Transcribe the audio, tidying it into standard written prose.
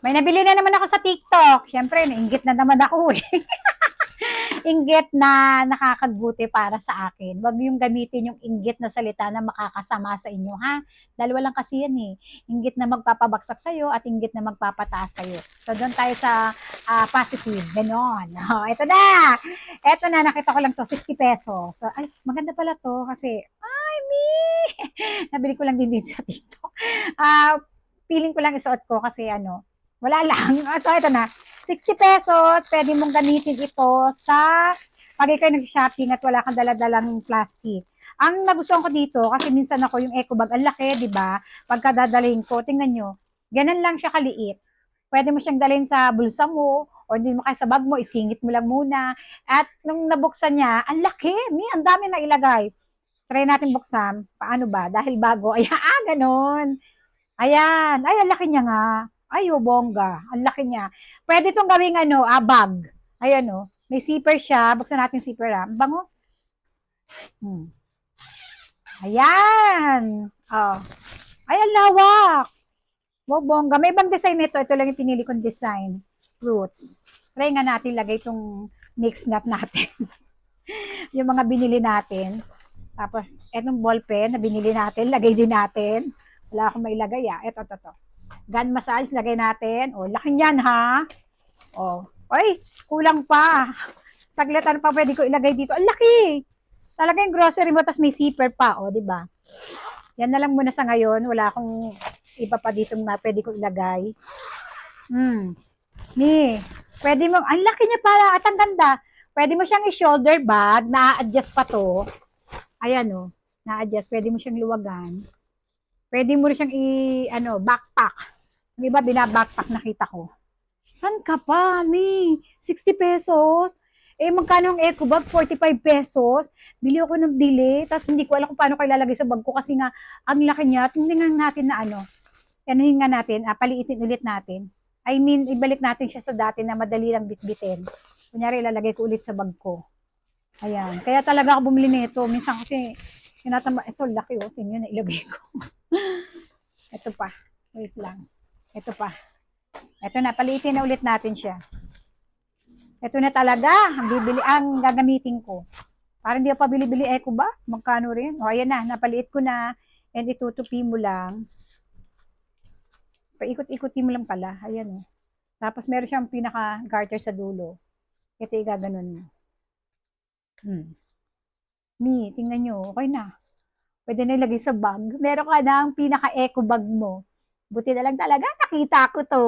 May nabili na naman ako sa TikTok. Siyempre, nainggit na naman ako eh. Inggit na nakakabuti para sa akin. Huwag yung gamitin yung inggit na salita na makakasama sa inyo, ha? Dalawa lang kasi yan eh. Inggit na magpapabagsak sa'yo at inggit na magpapataas sa'yo. So, doon tayo sa positive. Ganon. Oh, ito na. Ito na, nakita ko lang to, 60 pesos. So, ay, maganda pala to kasi, ay, me! Nabili ko lang din dito sa TikTok. Feeling ko lang isuot ko kasi ano, wala lang. So, ito na. 60 pesos, pwede mong gamitin ito sa pag ikaw nag-shopping at wala kang daladalang plastic. Ang nagustuhan ko dito, kasi minsan ako yung eco bag, ang laki, di ba? Pagka dadalhin ko, tingnan nyo, ganun lang siya kaliit. Pwede mo siyang dalhin sa bulsa mo, o hindi mo kaya sa bag mo, isingit mo lang muna. At nung nabuksan niya, ang laki, ang dami na ilagay. Try natin buksan. Paano ba? Dahil bago. Ay, ganon. Ayan. Ay, ang laki niya nga. Ay, oh, bongga. Ang laki niya. Pwede itong gawing ano, bag. Ayan, oh. May zipper siya. Buksan natin yung zipper, ah. Ang bango. Hmm. Ayan. Oh. Ay, ang lawak. Wow, bongga. May ibang design nito. Ito lang yung pinili kong design. Fruits. Try nga natin lagay itong mix nut natin. Yung mga binili natin. Tapos, etong ballpen na binili natin, lagay din natin. Wala akong mailagay, ah. Ito. Gun massage, lagay natin. O, laki niyan, ha? O, oy, kulang pa. Saglit, ano pa pwede ko ilagay dito? Ang laki! Talaga yung grocery mo, tapos may zipper pa, o, di ba? Yan na lang muna sa ngayon. Wala akong iba pa dito na pwede ko ilagay. Ni, pwede mo, ang laki niya pala, at ang ganda. Pwede mo siyang i-shoulder bag, na-adjust pa to. Ayan, o, na-adjust. Pwede mo siyang luwagan. Pwede mo rin siyang backpack. Yung iba, binabackpack nakita ko. San ka pa, ni? 60 pesos? Eh, magkano ang eco bag? 45 pesos? Bili ako ng bili, tapos hindi ko alam kung paano ko ilalagay sa bag ko kasi nga, ang laki niya. Tingnan natin na anuhin nga natin, paliitin ulit natin. I mean, ibalik natin siya sa dati na madali lang bitbitin. Kunyari, ilalagay ko ulit sa bag ko. Ayan. Kaya talaga ako bumili nito. Minsan kasi, ito, laki oh. Tingnan na ilagay ko. Ito pa. Wait lang. Ito pa. Ito na, paliitin na ulit natin siya. Ito na talaga, ang gagamitin ko. Para hindi pa bili-bili eco ba? Magkano rin? O, ayan na, napaliit ko na. And itutupi mo lang. Paikot-ikutin mo lang pala. Ayan o. Tapos meron siyang pinaka-garter sa dulo. Ito igaganon mo. Tingnan nyo, okay na. Pwede na ilagay sa bag. Meron ka na ang pinaka-eco bag mo. Buti na lang talaga, nakita ko to.